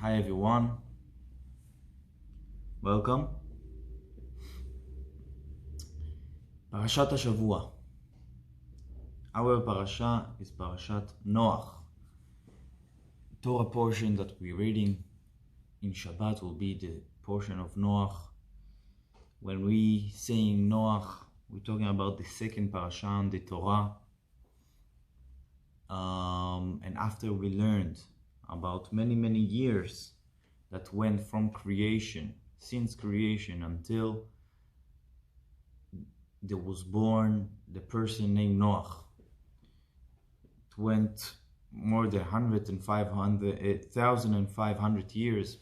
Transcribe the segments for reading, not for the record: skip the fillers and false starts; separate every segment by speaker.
Speaker 1: Hi everyone, welcome. Parashat HaShavua. Our parasha is Parashat Noach. Torah portion that we're reading in Shabbat will be the portion of Noach. When we saying Noach, we're talking about the second parasha in the Torah. And after we learned about many years that went from creation, since creation until there was born the person named Noach. It went more than 1,500 years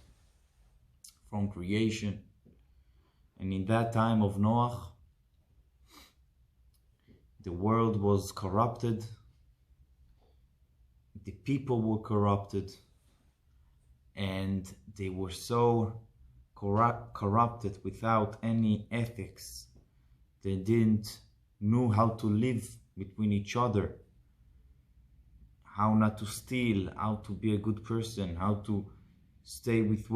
Speaker 1: from creation. And in that time of Noach, the world was corrupted, the people were corrupted, and they were so corrupted without any ethics. They didn't know how to live between each other, how not to steal, how to be a good person, how to stay with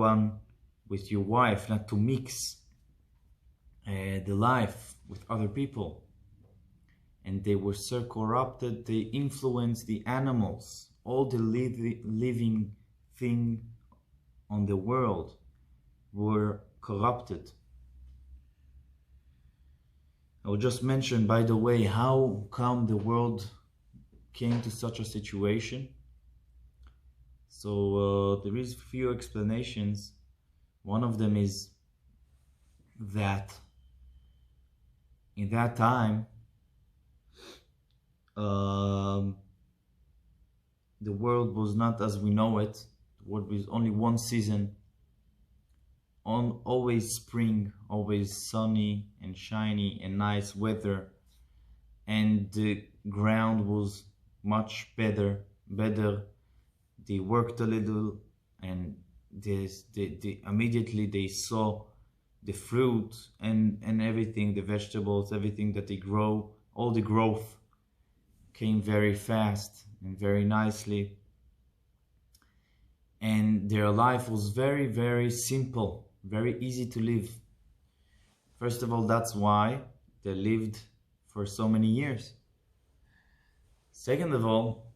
Speaker 1: your wife, not to mix the life with other people. And they were so corrupted, they influenced the animals, all the living thing on the world were corrupted. I will just mention, by the way, how come the world came to such a situation. So there is few explanations. One of them is that in that time the world was not as we know it. The world was only one season, always spring, always sunny and shiny and nice weather, and the ground was much better. They worked a little, and they immediately they saw the fruit and everything, the vegetables, everything that they grow, all the growth came very fast and very nicely, and their life was very simple, very easy to live. First of all, that's why they lived for so many years. Second of all,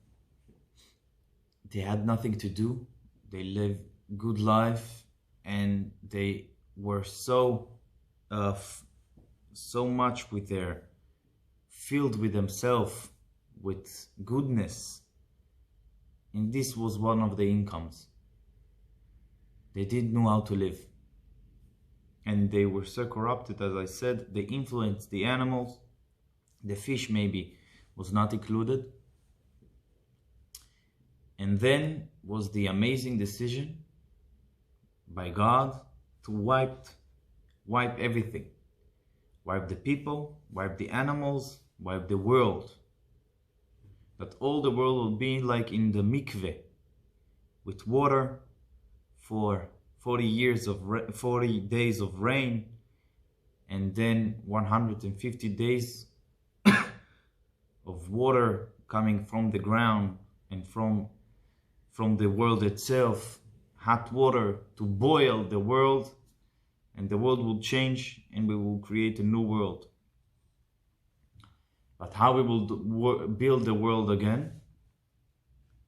Speaker 1: they had nothing to do. They lived good life, and they were so much with their filled with themselves, with goodness, and this was one of the incomes. They didn't know how to live, and they were so corrupted. As I said, they influenced the animals. The fish maybe was not included. And then was the amazing decision by God to wipe everything. Wipe the people, wipe the animals, wipe the world. That all the world will be like in the mikveh, with water for 40 days of rain, and then 150 days of water coming from the ground and from the world itself, hot water to boil the world, and the world will change, and we will create a new world. But how we will build the world again?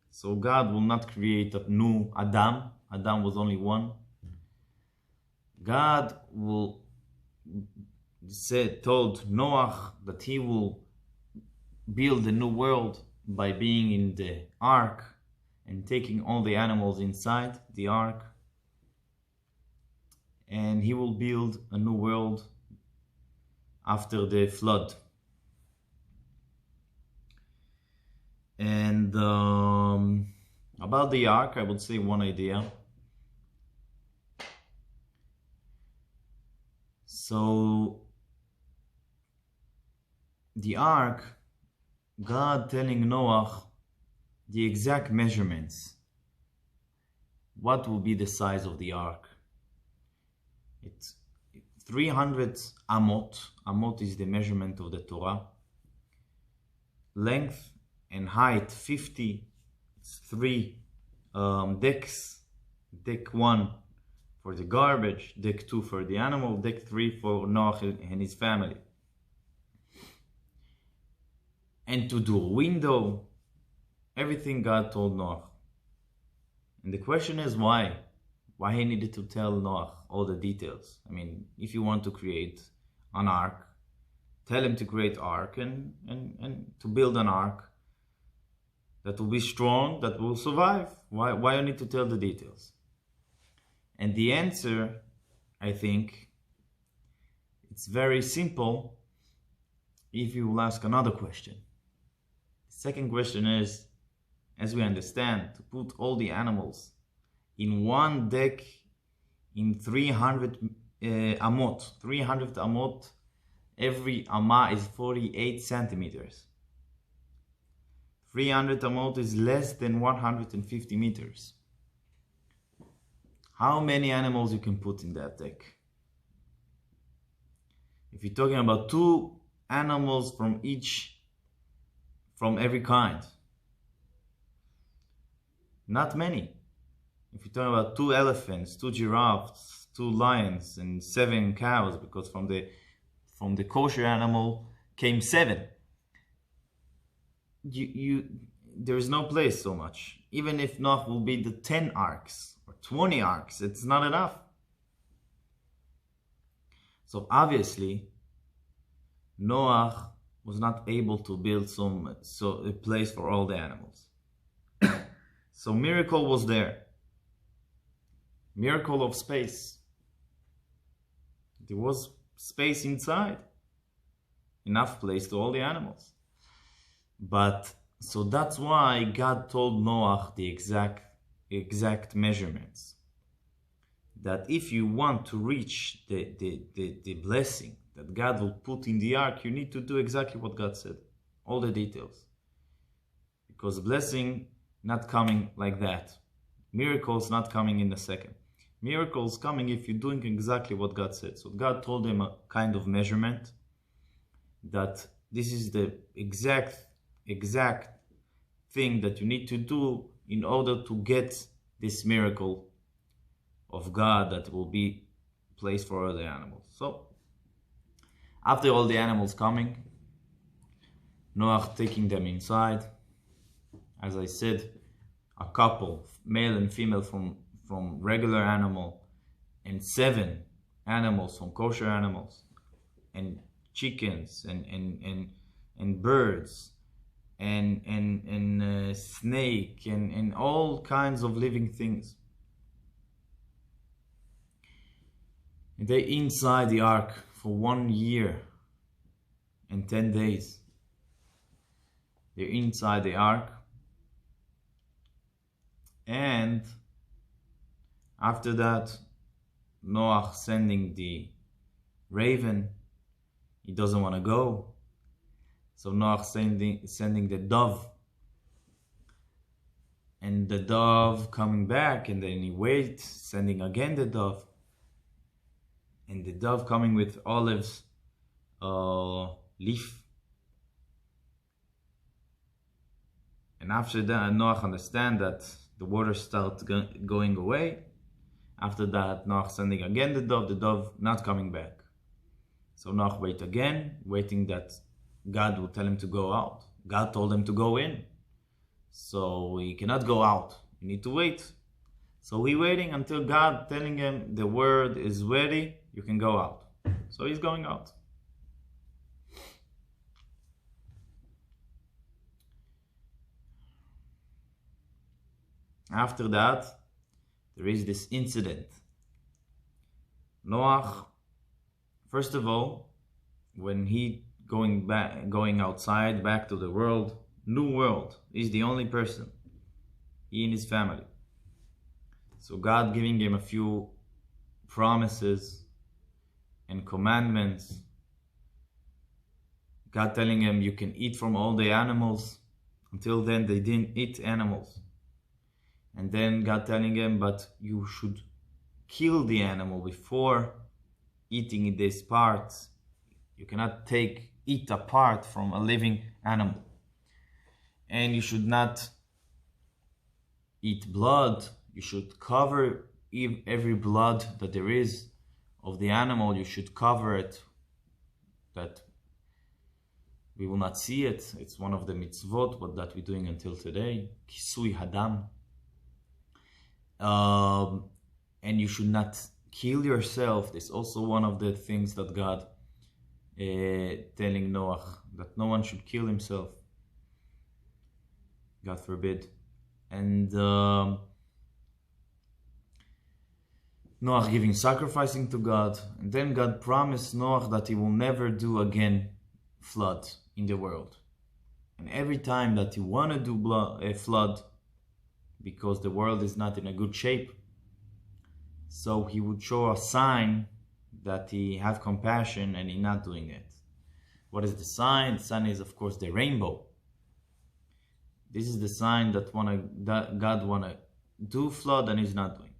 Speaker 1: So God will not create a new Adam. Adam was only one. God will told Noach that he will build a new world by being in the ark and taking all the animals inside the ark. And he will build a new world after the flood. And about the ark, I would say one idea. So the ark, God telling Noach the exact measurements. What will be the size of the ark? It's 300 amot. Amot is the measurement of the Torah. Length and height 50. It's 3 decks Deck 1 for the garbage, deck 2 for the animal, deck 3 for Noach and his family. And to do a window, everything God told Noach. And the question is why? Why he needed to tell Noach all the details? I mean, if you want to create an ark, tell him to create ark and to build an ark that will be strong, that will survive. Why you need to tell the details? And the answer, I think, it's very simple if you will ask another question. The second question is, as we understand, to put all the animals in one deck in 300 amot. 300 amot, every amma is 48 centimeters. 300 amot is less than 150 meters. How many animals you can put in that deck? If you're talking about 2 animals from every kind, not many. If you're talking about 2 elephants, 2 giraffes, 2 lions, and 7 cows, because from the kosher animal came 7. There is no place so much. Even if Noach will build the 10 arks or 20 arks, it's not enough. So obviously, Noach was not able to build a place for all the animals. So miracle was there. Miracle of space. There was space inside. Enough place to all the animals. But so that's why God told Noach the exact measurements. That if you want to reach the blessing that God will put in the ark, you need to do exactly what God said. All the details. Because blessing not coming like that. Miracles not coming in a second. Miracles coming if you're doing exactly what God said. So God told him a kind of measurement that this is the exact thing that you need to do in order to get this miracle of God that will be placed for all the animals. So after all the animals coming, Noach taking them inside, as I said, a couple, male and female from regular animal, and 7 animals from kosher animals, and chickens and birds and snake and all kinds of living things. And they inside the ark for 1 year and 10 days. They're inside the ark. And after that, Noach sending the raven. He doesn't want to go. So Noach sending the dove. And the dove coming back, and then he waits, sending again the dove. And the dove coming with olives leaf. And after that, Noach understand that the water starts going away. After that, Noach sending again the dove not coming back. So Noach wait again, waiting that God will tell him to go out. God told him to go in. So he cannot go out. You need to wait. So he waiting until God telling him the word is ready, you can go out. So he's going out. After that, there is this incident. Noach, first of all, when he going outside back to the world, new world, he's the only person, he and his family. So God giving him a few promises and commandments. God telling him you can eat from all the animals. Until then they didn't eat animals. And then God telling him, but you should kill the animal before eating this part. You cannot eat a part from a living animal. And you should not eat blood. You should cover every blood that there is of the animal. You should cover it, that we will not see it. It's one of the mitzvot, but that we're doing until today. Kisui hadam. And you should not kill yourself. This is also one of the things that God telling Noah, that no one should kill himself. God forbid. And Noah giving sacrificing to God. And then God promised Noah that he will never do again flood in the world. And every time that you want to do a flood, because the world is not in a good shape, so he would show a sign that he have compassion and he's not doing it. What is the sign? The sign is, of course, the rainbow. This is the sign that God wanna do flood and he's not doing.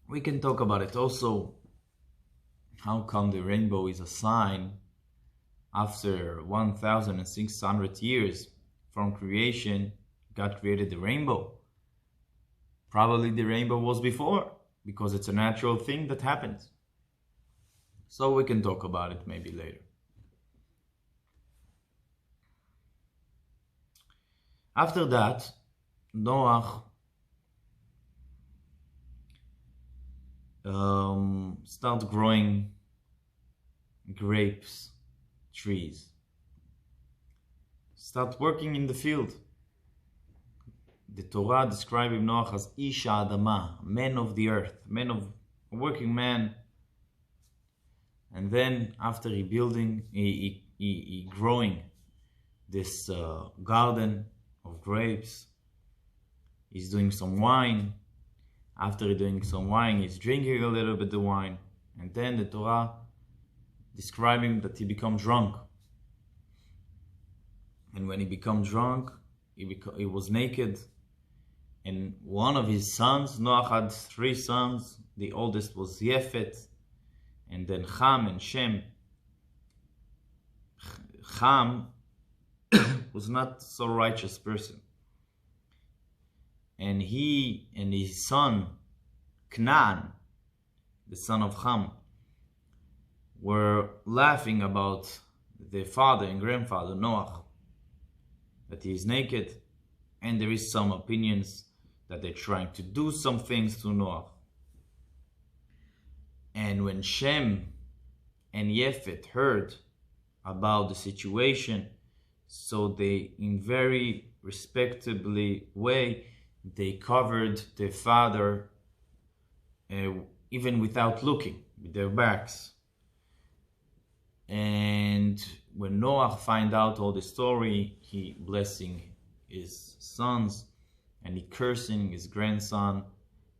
Speaker 1: We can talk about it also. How come the rainbow is a sign after 1,600 years from creation? God created the rainbow. Probably the rainbow was before, because it's a natural thing that happens. So we can talk about it maybe later. After that, Noah start growing grapes, trees. Start working in the field. The Torah describes Noah as Ish Adama, man of the earth, man of a working man. And then after he growing this garden of grapes, he's doing some wine. After doing some wine, he's drinking a little bit of wine. And then the Torah describing that he becomes drunk. And when he becomes drunk, he was naked. And one of his sons, Noah had 3 sons. The oldest was Yefet, and then Ham and Shem. Ham was not so righteous person. And he and his son, Canaan, the son of Ham, were laughing about their father and grandfather, Noah, that he is naked. And there is some opinions that they're trying to do some things to Noah. And when Shem and Yefet heard about the situation, so they, in very respectably way, they covered their father even without looking, with their backs. And when Noah find out all the story, he blessing his sons and he cursing his grandson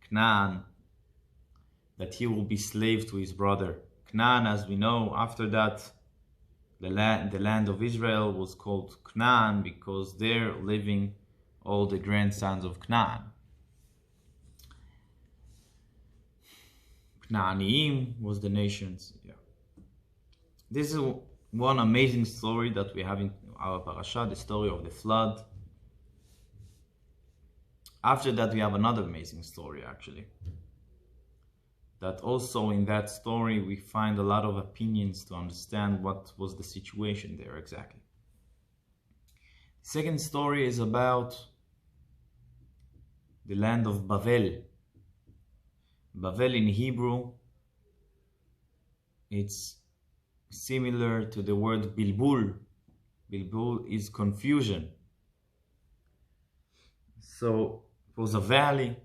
Speaker 1: Canaan that he will be slave to his brother. Canaan, as we know, after that the land of Israel was called Canaan because there living all the grandsons of Canaan. Canaaniyim was the nations. Yeah. This is one amazing story that we have in our Parashat, the story of the flood. After that, we have another amazing story, actually. That also in that story, we find a lot of opinions to understand what was the situation there exactly. The second story is about the land of Bavel. Bavel in Hebrew, it's similar to the word bilbul. Bilbul is confusion. So it was a valley,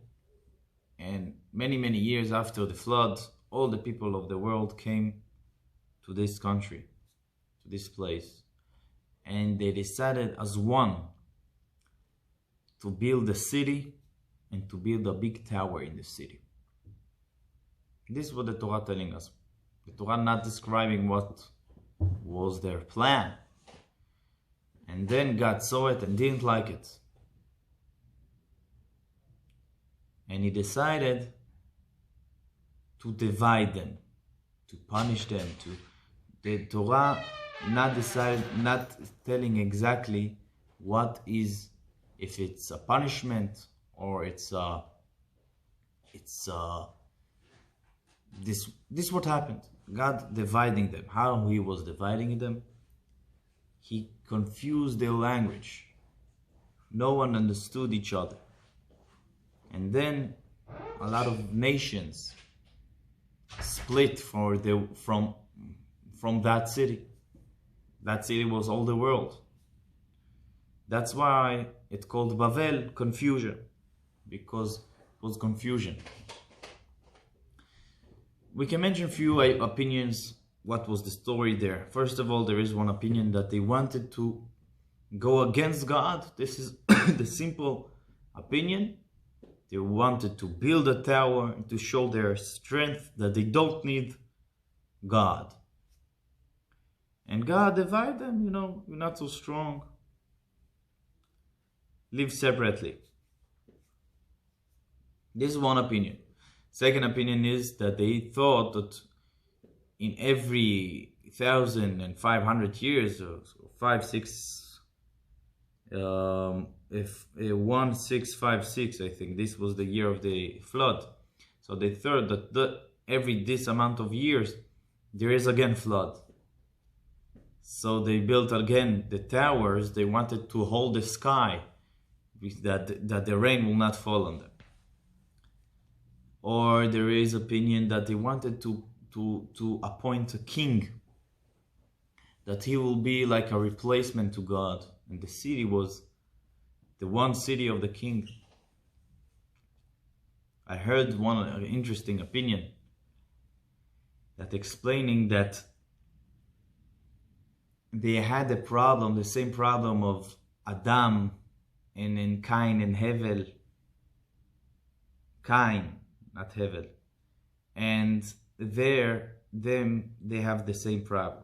Speaker 1: and many years after the flood, all the people of the world came to this country, to this place, and they decided as one to build a city and to build a big tower in the city. This is what the Torah telling us. The Torah not describing what was their plan. And then God saw it and didn't like it. And he decided to divide them, to punish them. The Torah not telling exactly what is if it's a punishment or it's this what happened. God dividing them. How he was dividing them? He confused their language. No one understood each other. And then a lot of nations split from that city. That city was all the world. That's why it's called Babel Confusion, because it was confusion. We can mention a few opinions. What was the story there? First of all, there is one opinion that they wanted to go against God. This is the simple opinion. They wanted to build a tower to show their strength, that they don't need God. And God divided them, you're not so strong. Live separately. This is one opinion. Second opinion is that they thought that in every 1,500 years, or 1656, I think this was the year of the flood. So they thought that every this amount of years there is again flood. So they built again the towers. They wanted to hold the sky, that the rain will not fall on them. Or there is opinion that they wanted to appoint a king, that he will be like a replacement to God, and the city was the one city of the king. I heard one interesting opinion that explaining that they had the same problem of Adam and Cain and Hevel. Cain, not Hevel. And they have the same problem.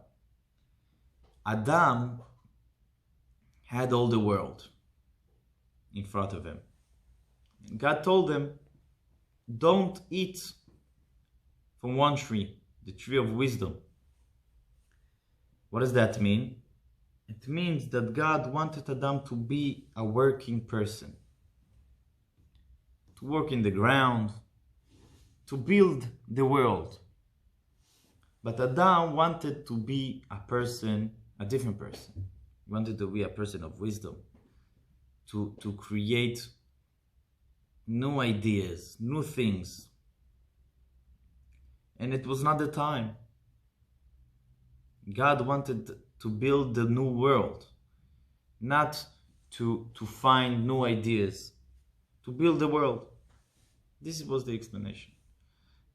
Speaker 1: Adam had all the world in front of him. And God told him, don't eat from one tree, the tree of wisdom. What does that mean? It means that God wanted Adam to be a working person, to work in the ground, to build the world. But Adam wanted to be a person, a different person. He wanted to be a person of wisdom, to create new ideas, new things. And it was not the time. God wanted to build the new world, not to find new ideas, to build the world. This was the explanation.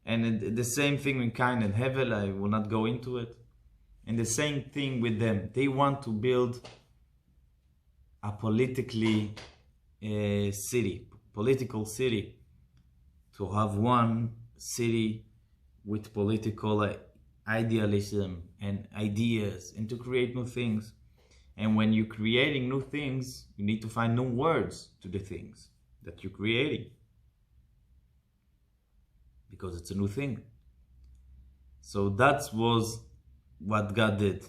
Speaker 1: And the same thing with Cain and Hevel, I will not go into it. And the same thing with them. They want to build a political city, to have one city with political idealism and ideas, and to create new things. And when you're creating new things, you need to find new words to the things that you're creating, because it's a new thing. So that was what God did.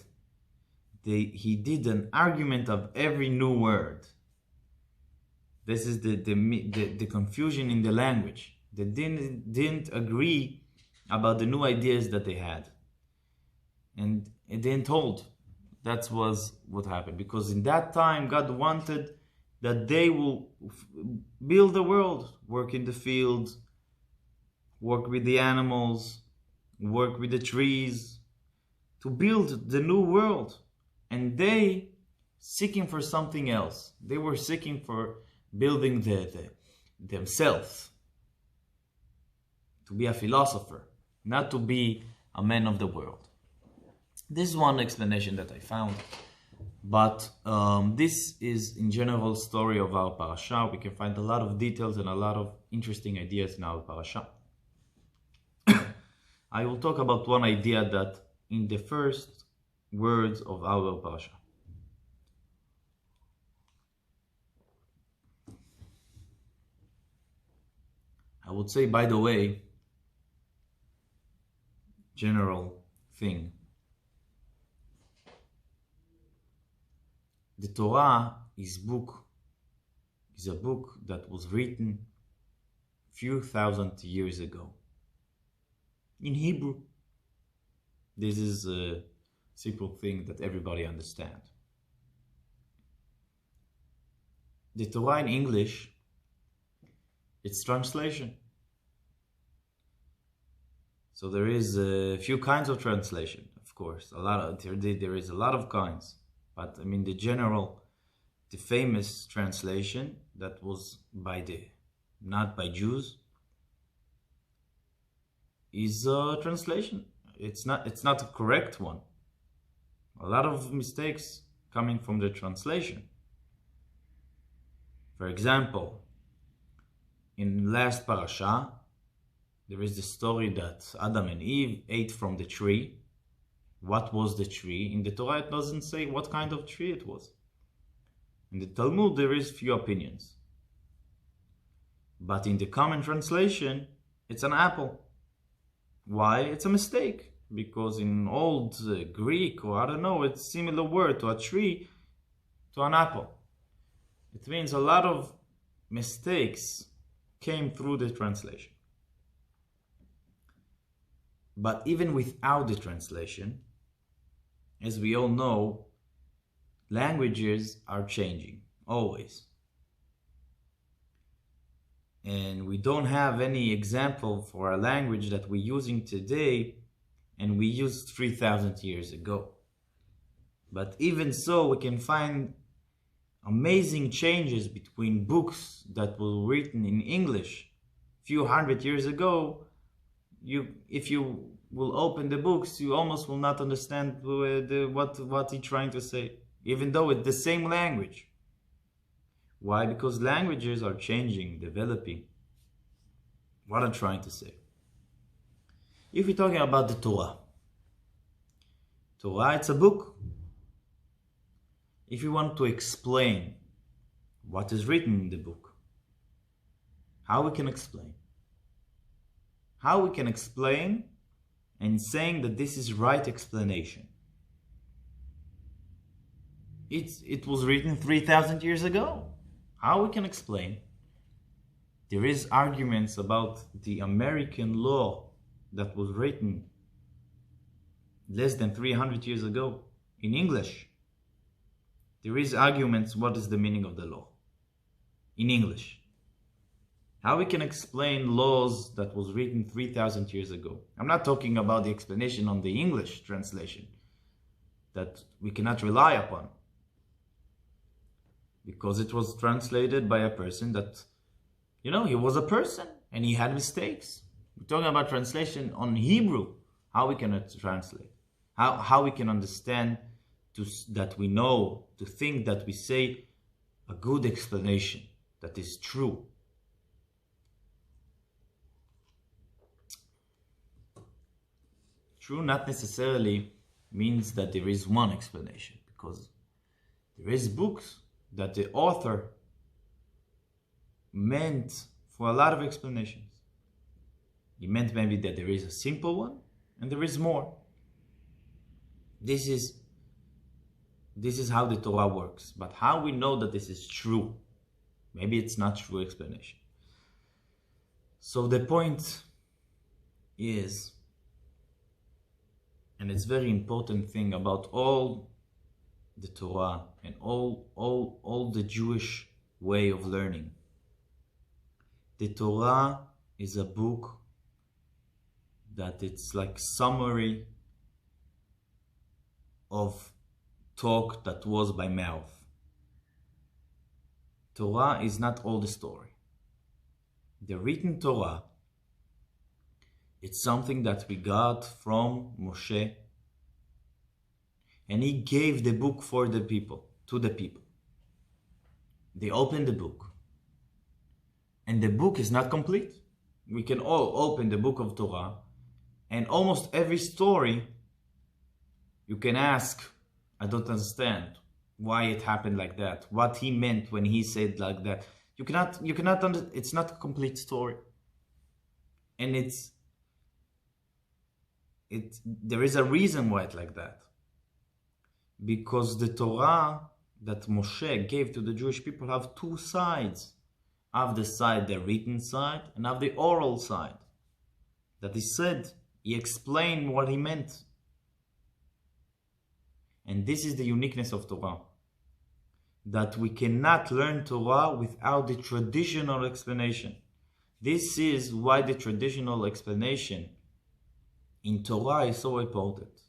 Speaker 1: He did an argument of every new word. This is the confusion in the language. They didn't agree about the new ideas that they had. And it didn't hold. That was what happened. Because in that time, God wanted that they will build the world, work in the fields, work with the animals, work with the trees, to build the new world. And they seeking for something else. They were seeking for building themselves, to be a philosopher, not to be a man of the world. This is one explanation that I found, but this is in general story of our parasha. We can find a lot of details and a lot of interesting ideas in our parasha. I will talk about one idea that in the first words of our parasha. I would say, by the way, general thing. The Torah is book is a book that was written few thousand years ago in Hebrew. This is a simple thing that everybody understands. The Torah in English, it's translation. So there is a few kinds of translation, of course. There is a lot of kinds. But I mean the famous translation that was not by Jews, is a translation. It's not a correct one. A lot of mistakes coming from the translation. For example, in last Parashat, there is the story that Adam and Eve ate from the tree. What was the tree? In the Torah it doesn't say what kind of tree it was. In the Talmud there is few opinions. But in the common translation, it's an apple. Why? It's a mistake. Because in old Greek, or I don't know, it's a similar word to a tree, to an apple. It means a lot of mistakes came through the translation. But even without the translation, as we all know, languages are changing, always. And we don't have any example for a language that we're using today and we used 3,000 years ago. But even so, we can find amazing changes between books that were written in English a few hundred years ago. If you will open the books, you almost will not understand what he's trying to say, even though it's the same language. Why? Because languages are changing, developing. What I'm trying to say. If we're talking about the Torah, it's a book. If you want to explain what is written in the book, how we can explain? How we can explain and saying that this is right explanation? It was written 3,000 years ago. How we can explain? There is arguments about the American law that was written less than 300 years ago in English. There is arguments what is the meaning of the law in English. How we can explain laws that was written 3,000 years ago? I'm not talking about the explanation on the English translation that we cannot rely upon, because it was translated by a person that, he was a person and he had mistakes. We're talking about translation on Hebrew. How we can translate? How we can understand that we know, to think that we say a good explanation that is true. True not necessarily means that there is one explanation, because there is books that the author meant for a lot of explanations. He meant maybe that there is a simple one and there is more. This is how the Torah works. But how we know that this is true? Maybe it's not true explanation. So the point is, and it's very important thing about all the Torah and all the Jewish way of learning. The Torah is a book that it's like summary of talk that was by mouth. Torah is not all the story. The written Torah, it's something that we got from Moshe, and he gave the book for the people, to the people. They opened the book, and the book is not complete. We can all open the book of Torah, and almost every story you can ask, I don't understand why it happened like that, what he meant when he said like that. You cannot it's not a complete story. And there is a reason why it's like that. Because the Torah that Moshe gave to the Jewish people have two sides. Have the side, the written side, and have the oral side. That he said, he explained what he meant. And this is the uniqueness of Torah. That we cannot learn Torah without the traditional explanation. This is why the traditional explanation in Torah is so important.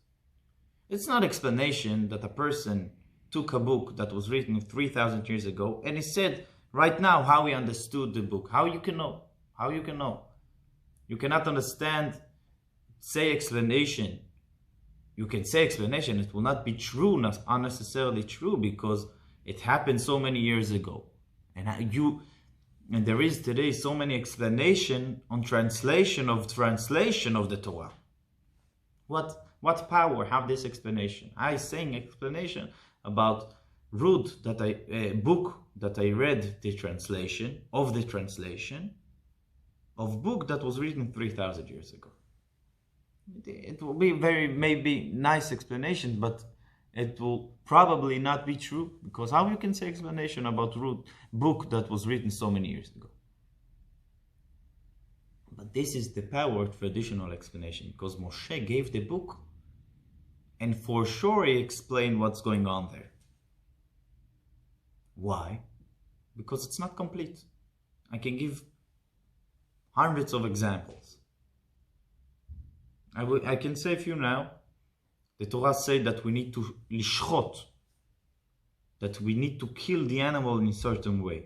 Speaker 1: It's not explanation that a person took a book that was written 3,000 years ago and he said right now how he understood the book. How you can know? How you can know? You cannot understand, say explanation. You can say explanation, it will not be true, not unnecessarily true, because it happened so many years ago. And there is today so many explanation on translation of the Torah. What power have this explanation? I saying explanation about book that I read the translation of book that was written 3,000 years ago. It will be maybe nice explanation, but it will probably not be true, because how you can say explanation about book that was written so many years ago? But this is the power of traditional explanation, because Moshe gave the book, and for sure he explained what's going on there. Why? Because it's not complete. I can give hundreds of examples. I can say a few now. The Torah said that we need to lishchot, that we need to kill the animal in a certain way,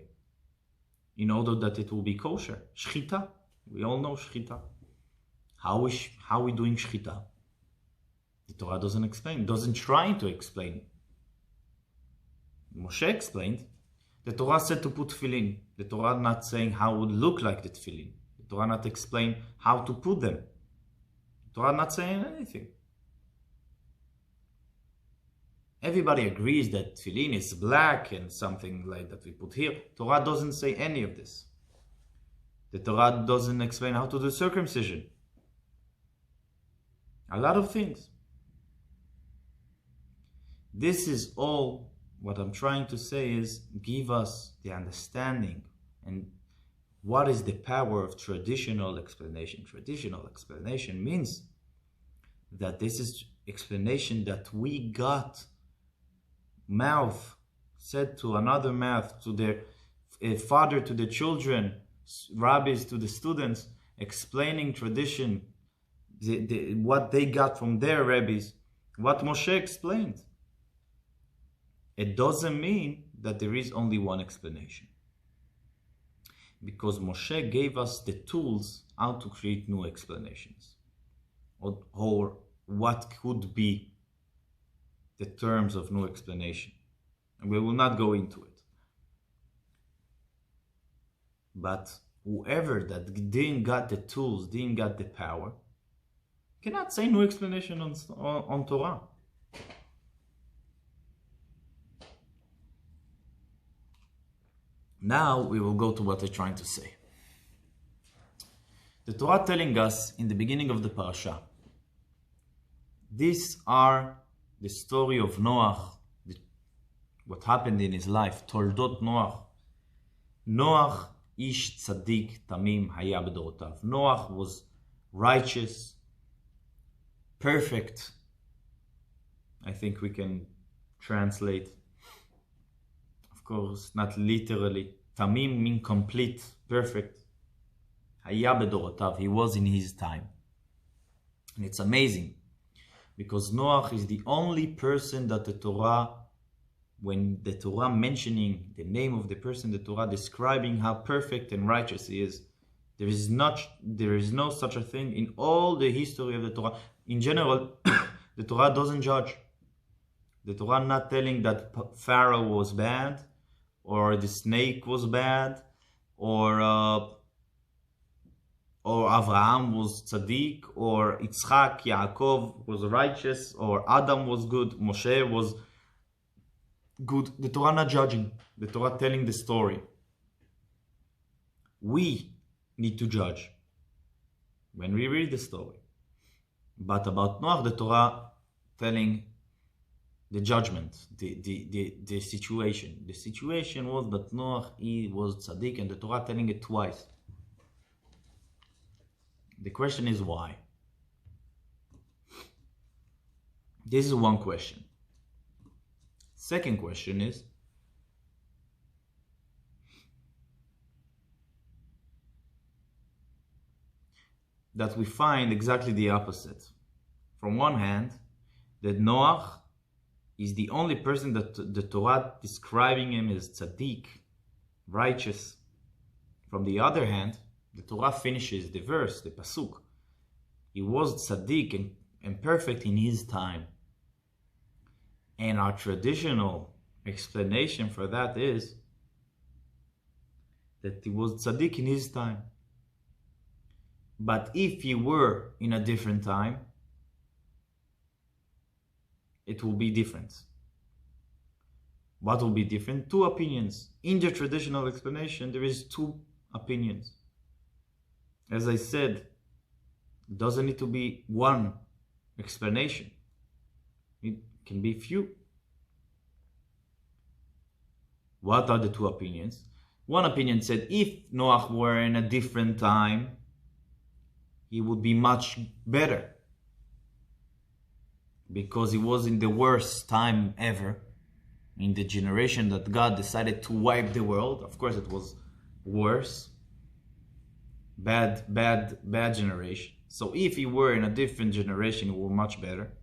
Speaker 1: in order that it will be kosher. Shchita, we all know shchita. How we doing shchita? The Torah doesn't explain, doesn't try to explain. Moshe explained. The Torah said to put tefillin. The Torah not saying how it would look like the tefillin. The Torah not explain how to put them. The Torah not saying anything. Everybody agrees that tefillin is black and something like that we put here. Torah doesn't say any of this. The Torah doesn't explain how to do circumcision. A lot of things. This is all what I'm trying to say is give us the understanding and what is the power of traditional explanation. Traditional explanation means that this is explanation that we got mouth said to another mouth, to their father to the children, rabbis to the students, explaining tradition, what they got from their rabbis, what Moshe explained. It doesn't mean that there is only one explanation. Because Moshe gave us the tools how to create new explanations. Or what could be the terms of new explanation. And we will not go into it. But whoever that didn't got the tools, didn't got the power, cannot say new explanation on Torah. Now we will go to what I'm trying to say. The Torah telling us in the beginning of the Parashat, these are the story of Noach, what happened in his life, Toldot Noach. Noach ish tzaddik tamim haya b'dorotav. Noach was righteous, perfect. I think we can translate. Of course, not literally. Tamim means complete, perfect. Haya b'dorotav, he was in his time. And it's amazing, because Noach is the only person that the Torah, when the Torah mentioning the name of the person, the Torah describing how perfect and righteous he is, there is no such a thing in all the history of the Torah. In general, the Torah doesn't judge. The Torah not telling that Pharaoh was bad, or the snake was bad, or Avraham was tzaddik, or Yitzchak, Yaakov was righteous, or Adam was good, Moshe was good. The Torah not judging. The Torah telling the story. We need to judge when we read the story. But about Noach, the Torah telling the judgment, the situation. The situation was that Noah, he was tzaddik, and the Torah telling it twice. The question is why? This is one question. Second question is, that we find exactly the opposite. From one hand, that Noah is the only person that the Torah describing him as tzaddik, righteous. From the other hand, the Torah finishes the verse, the pasuk. He was tzaddik and perfect in his time. And our traditional explanation for that is that he was tzaddik in his time. But if he were in a different time, it will be different. What will be different? Two opinions. In the traditional explanation, there is two opinions. As I said, it doesn't need to be one explanation. It can be few. What are the two opinions? One opinion said if Noah were in a different time, he would be much better, because he was in the worst time ever, in the generation that God decided to wipe the world. Of course, it was worse. Bad generation. So if he were in a different generation, he would much better.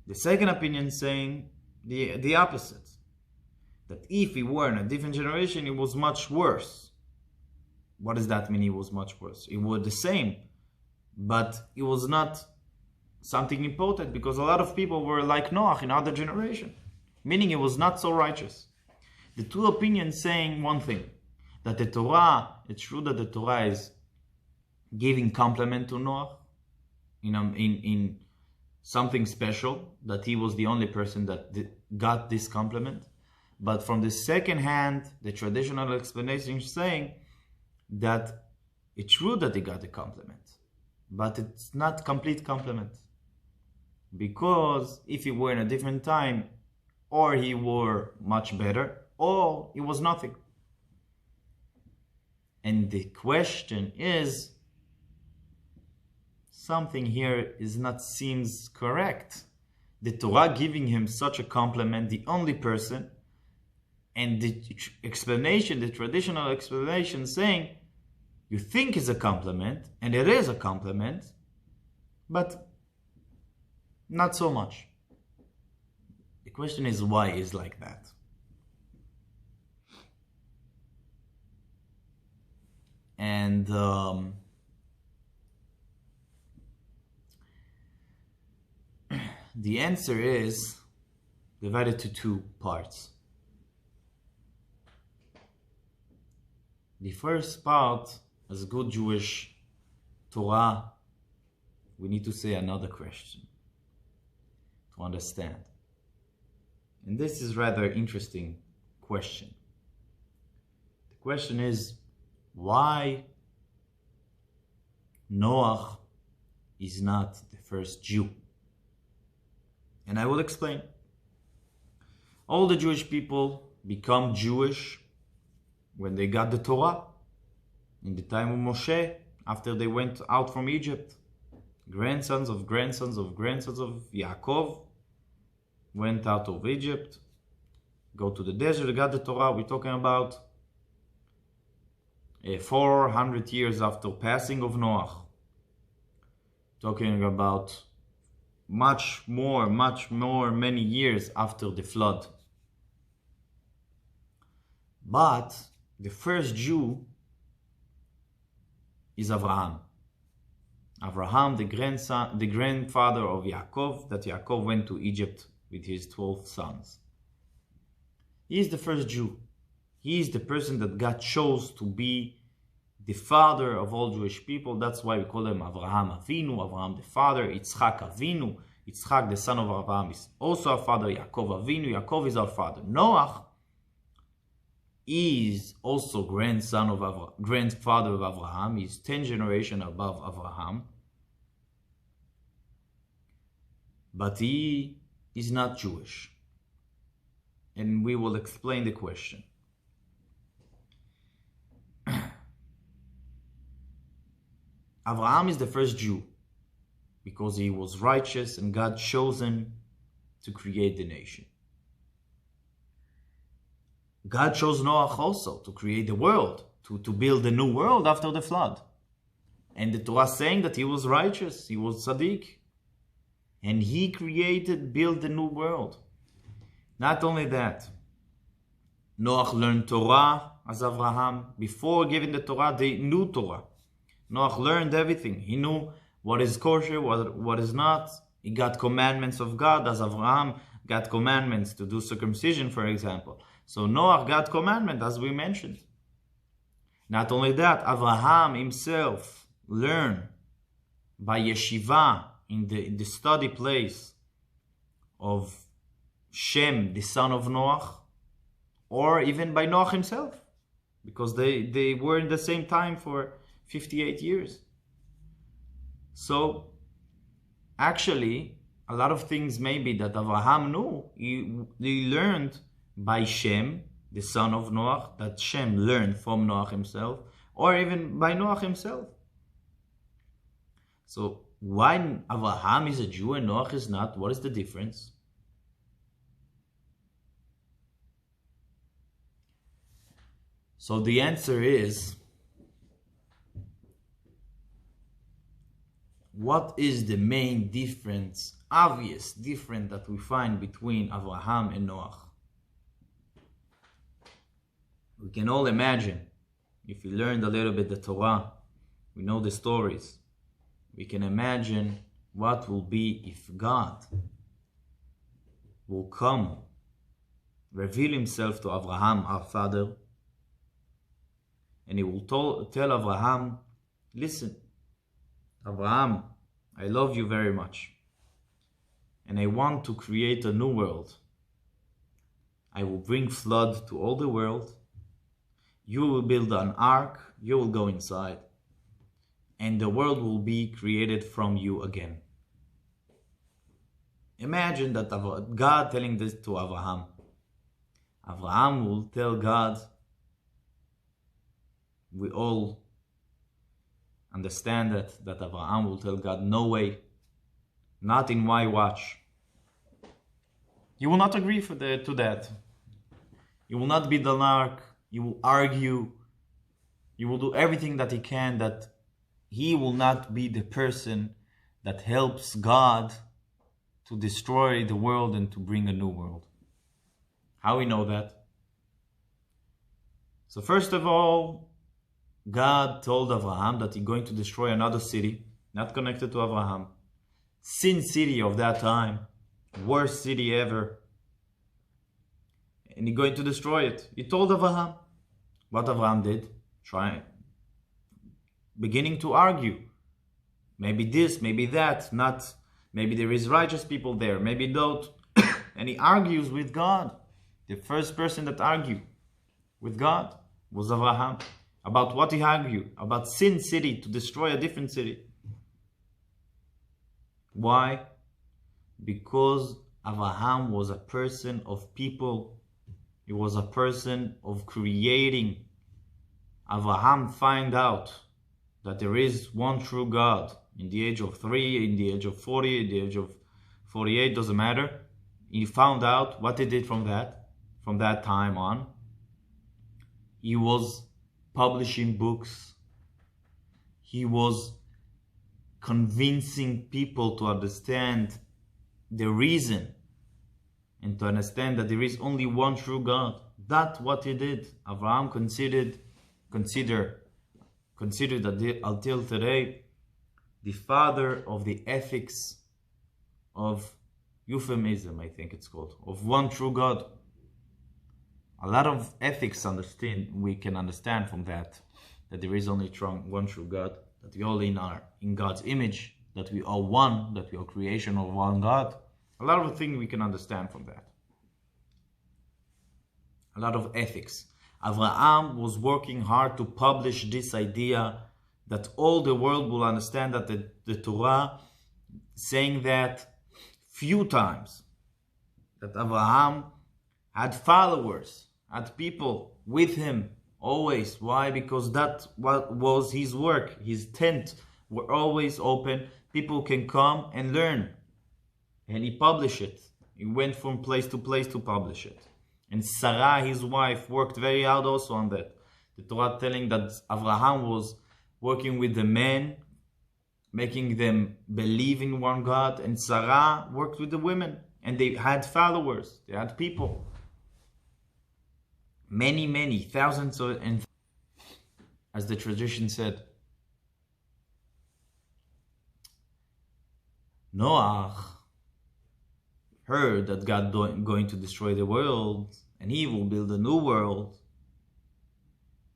Speaker 1: The second opinion saying the opposite. That if he were in a different generation, it was much worse. What does that mean, it was much worse? It was the same, but it was not something important, because a lot of people were like Noah in other generation, meaning it was not so righteous. The two opinions saying one thing, that the Torah, it's true that the Torah is giving compliment to Noah in something special, that he was the only person that got this compliment. But from the second hand, the traditional explanation is saying that it's true that he got a compliment, but it's not complete compliment. Because if he were in a different time, or he were much better, or he was nothing. And the question is, something here seems correct. The Torah giving him such a compliment, the only person, and the explanation, the traditional explanation saying, you think it's a compliment, and it is a compliment, but not so much. The question is, why is like that? And the answer is divided to two parts. The first part, as good Jewish Torah, we need to say another question to understand. And this is rather interesting question. The question is, why Noah is not the first Jew? And I will explain. All the Jewish people become Jewish when they got the Torah, in the time of Moshe, after they went out from Egypt. Grandsons of Yaakov went out of Egypt, go to the desert, got the Torah. We're talking about 400 years after passing of Noah. Talking about much more, many years after the flood. But the first Jew is Abraham. Abraham, the grandfather of Yaakov, that Yaakov went to Egypt with his 12 sons. He is the first Jew. He is the person that God chose to be the father of all Jewish people. That's why we call him Abraham Avinu, Abraham the father, Yitzchak Avinu. Yitzchak, the son of Abraham, is also our father. Yaakov Avinu, Yaakov is our father. Noah is also grandfather of Abraham. He's 10 generations above Abraham. But he is not Jewish. And we will explain the question. Abraham is the first Jew because he was righteous and God chose him to create the nation. God chose Noah also to create the world, to build a new world after the flood. And the Torah is saying that he was righteous, he was tzaddik. And he built the new world. Not only that, Noah learned Torah as Abraham. Before giving the Torah, they knew Torah. Noah learned everything. He knew what is kosher, what is not. He got commandments of God as Abraham got commandments to do circumcision, for example. So Noah got commandment, as we mentioned. Not only that, Abraham himself learned by yeshiva, in the study place of Shem, the son of Noah, or even by Noah himself, because they were in the same time for 58 years. So actually, a lot of things maybe that Abraham knew, he learned by Shem, the son of Noah, that Shem learned from Noah himself, or even by Noah himself. So why Abraham is a Jew and Noah is not? What is the difference? So the answer is, what is the main difference, obvious difference that we find between Abraham and Noah? We can all imagine, if we learned a little bit the Torah, we know the stories, we can imagine what will be if God will come, reveal himself to Abraham, our father, and he will tell Abraham, listen, Abraham, I love you very much, and I want to create a new world. I will bring flood to all the world. You will build an ark, you will go inside, and the world will be created from you again. Imagine that God telling this to Abraham. Abraham will tell God, we all understand that Abraham will tell God, no way, not in my watch. You will not agree to that. You will not build an ark. You will argue. You will do everything that he can, that he will not be the person that helps God to destroy the world and to bring a new world. How we know that? So first of all, God told Abraham that he's going to destroy another city, not connected to Abraham. Sin city of that time, worst city ever. And he's going to destroy it. He told Abraham. What Abraham did? Beginning to argue. Maybe this, maybe that, not, maybe there is righteous people there, maybe don't. And he argues with God. The first person that argued with God was Abraham. About what he argued? About sin city, to destroy a different city. Why? Because Abraham was a person of people. He was a person of creating. Abraham find out that there is one true God in the age of 3, in the age of 40, in the age of 48, doesn't matter. He found out what he did from that time on. He was publishing books. He was convincing people to understand the reason and to understand that there is only one true God. That's what he did. Abraham considered that until today the father of the ethics of euphemism, I think it's called, of one true God. A lot of ethics we can understand from that there is only one true God, that we all in God's image, that we are one, that we are creation of one God. A lot of things we can understand from that. A lot of ethics. Abraham was working hard to publish this idea that all the world will understand that the Torah saying that few times. that Abraham had followers, had people with him always. Why? Because that was his work. His tent were always open. People can come and learn. And he published it. He went from place to place to publish it. And Sarah, his wife, worked very hard also on that. The Torah telling that Abraham was working with the men, making them believe in one God, and Sarah worked with the women, and they had followers, they had people. Many, thousands of, and as the tradition said, Noah heard that God going to destroy the world, and he will build a new world.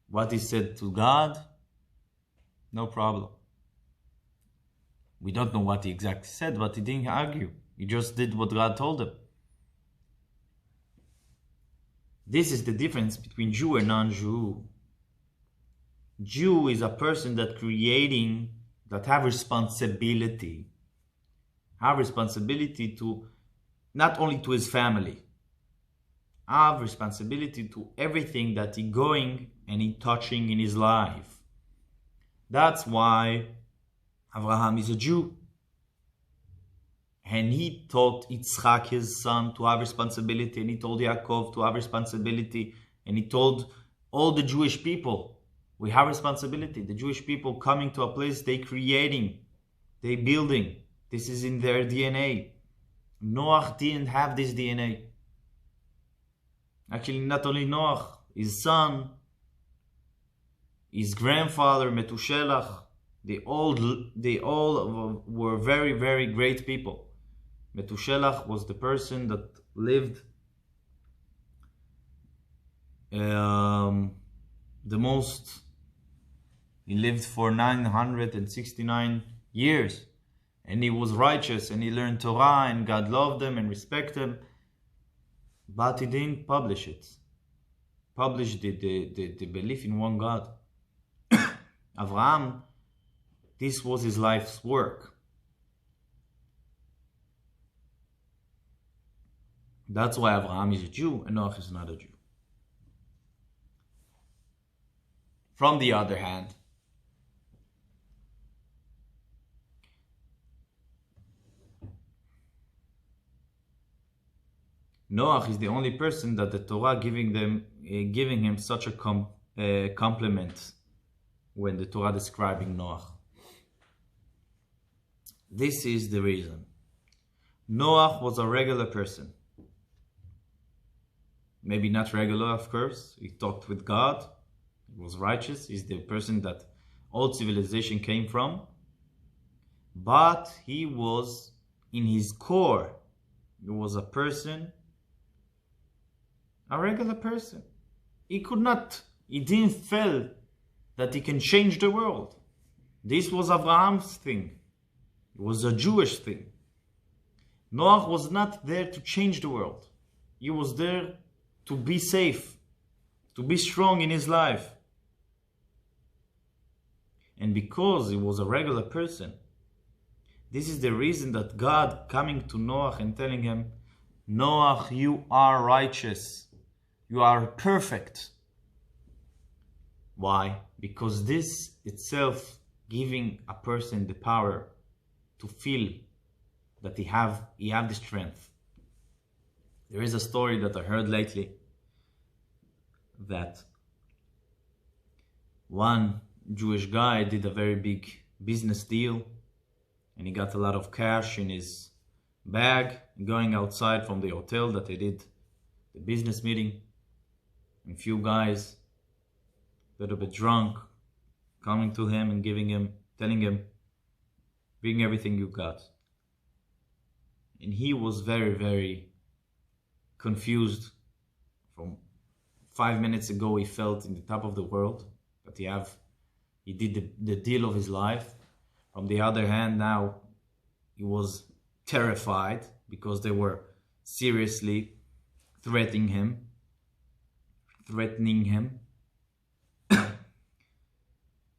Speaker 1: What he said to God, no problem. We don't know what he exactly said, but he didn't argue. He just did what God told him. This is the difference between Jew and non-Jew. Jew is a person that have responsibility. Have responsibility to, not only to his family, have responsibility to everything that he going and he touching in his life. That's why Abraham is a Jew. And he taught Yitzchak, his son, to have responsibility. And he told Yaakov to have responsibility. And he told all the Jewish people, we have responsibility. The Jewish people coming to a place, they creating, they building. This is in their DNA. Noah didn't have this DNA. Actually, not only Noah, his son, his grandfather, Metushelach, they all were very, very great people. Metushelach was the person that lived the most. He lived for 969 years. And he was righteous, and he learned Torah, and God loved him and respected him. But he didn't publish it. Publish the belief in one God. Abraham, this was his life's work. That's why Abraham is a Jew and Noach is not a Jew. From the other hand, Noach is the only person that the Torah giving him such a compliment when the Torah describing Noach. This is the reason. Noach was a regular person. Maybe not regular, of course. He talked with God. He was righteous. He's the person that all civilization came from. But he was, in his core, he was a person, a regular person. He didn't feel that he can change the world. This was Abraham's thing. It was a Jewish thing. Noach was not there to change the world. He was there to be safe, to be strong in his life. And because he was a regular person, this is the reason that God coming to Noach and telling him, Noach, you are righteous. You are perfect. Why? Because this itself giving a person the power to feel that he have the strength. There is a story that I heard lately that one Jewish guy did a very big business deal and he got a lot of cash in his bag, going outside from the hotel that they did the business meeting. And few guys, a little bit drunk, coming to him and telling him, bring everything you got. And he was very, very confused. From 5 minutes ago, he felt in the top of the world, that he did the deal of his life. From the other hand, now he was terrified because they were seriously threatening him.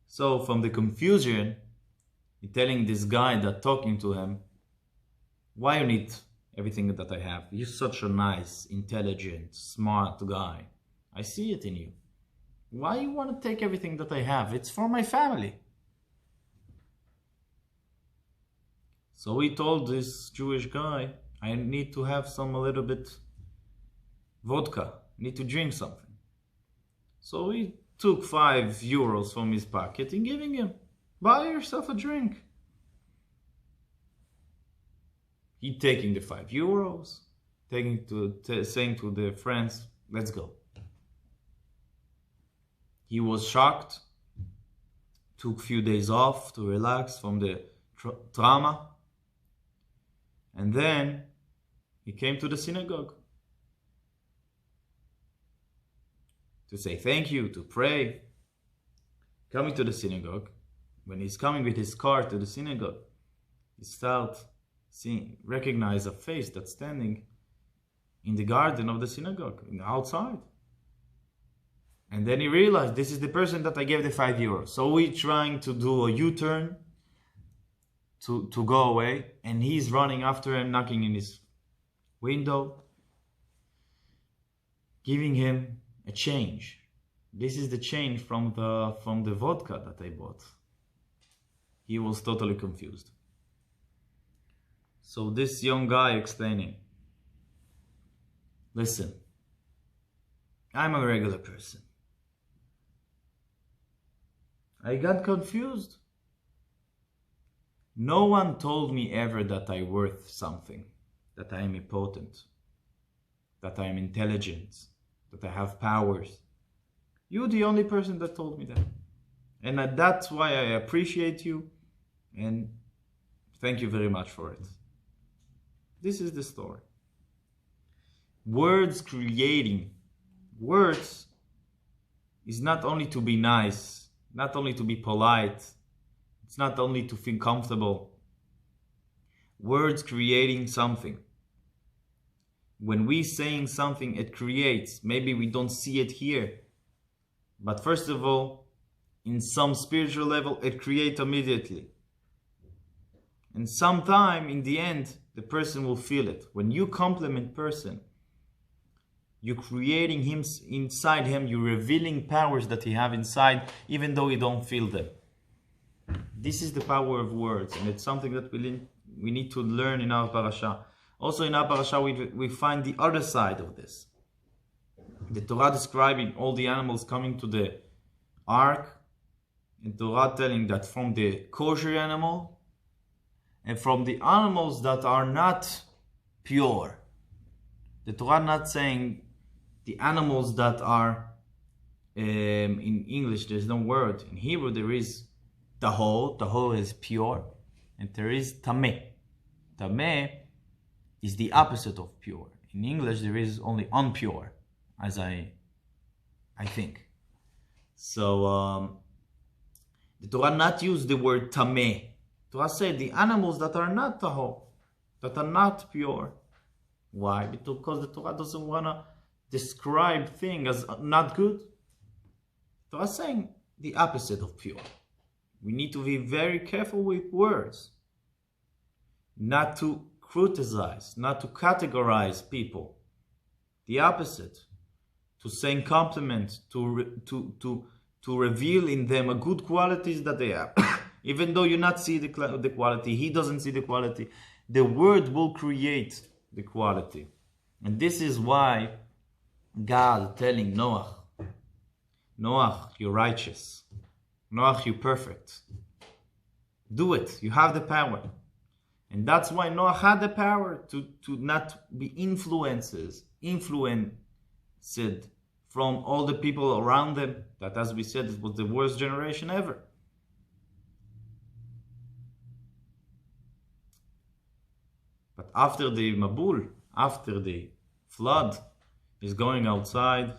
Speaker 1: So from the confusion, he telling this guy that talking to him, why you need everything that I have. You're such a nice, intelligent, smart guy. I see it in you. Why you want to take everything that I have? It's for my family. So he told this Jewish guy, I need to have a little bit vodka. I need to drink something. So he took €5 from his pocket and giving him, buy yourself a drink. He taking the €5, saying to the friends, let's go. He was shocked, took a few days off to relax from the trauma, and then he came to the synagogue to say thank you, to pray. Coming to the synagogue, when he's coming with his car to the synagogue, he starts recognize a face that's standing in the garden of the synagogue, outside. And then he realized this is the person that I gave the €5. So he's trying to do a U-turn to go away, and he's running after him, knocking in his window, giving him a change. This is the change from the vodka that I bought. He was totally confused. So this young guy explaining, listen, I'm a regular person. I got confused. No one told me ever that I'm worth something, that I am important, that I am intelligent, that I have powers. You're the only person that told me that. And that's why I appreciate you and thank you very much for it. This is the story. Words creating. Words is not only to be nice, not only to be polite, it's not only to feel comfortable. Words creating something. When we saying something, it creates. Maybe we don't see it here. But first of all, in some spiritual level, it creates immediately. And sometime in the end, the person will feel it. When you compliment person, you're creating him inside him, you're revealing powers that he have inside, even though you don't feel them. This is the power of words, and it's something that we need to learn in our parasha. Also in our parasha, we find the other side of this. The Torah describing all the animals coming to the ark, and Torah telling that from the kosher animal, and from the animals that are not pure. The Torah not saying the animals that are, in English there's no word, in Hebrew there is tahor, tahor is pure, and there is tameh. Tameh is the opposite of pure. In English there is only unpure, as I think. So the Torah not use the word tameh. Torah said the animals that are not tahor, that are not pure. Why? Because the Torah doesn't want to describe things as not good. Torah is saying the opposite of pure. We need to be very careful with words. Not to criticize, not to categorize people. The opposite. To say compliment, to reveal in them a good qualities that they have. Even though you not see the quality, he doesn't see the quality. The word will create the quality. And this is why God telling Noah, Noah, you're righteous. Noah, you're perfect. Do it. You have the power. And that's why Noah had the power to not be influenced from all the people around them. That, as we said, it was the worst generation ever. But after the Mabul, after the flood, he's going outside,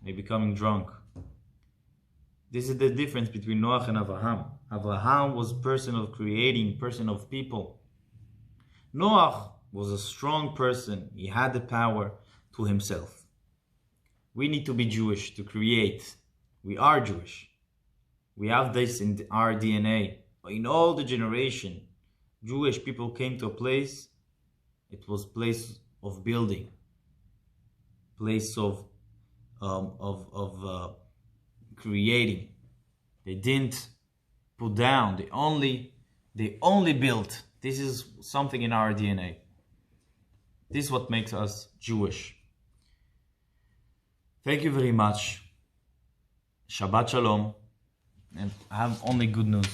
Speaker 1: he's becoming drunk. This is the difference between Noah and Abraham. Abraham was a person of creating, person of people. Noah was a strong person. He had the power to himself. We need to be Jewish to create. We are Jewish. We have this in our DNA. In all the generation, Jewish people came to a place It was place of building, place of creating. They didn't put down. They only built. This is something in our DNA. This is what makes us Jewish. Thank you very much. Shabbat Shalom. And I have only good news.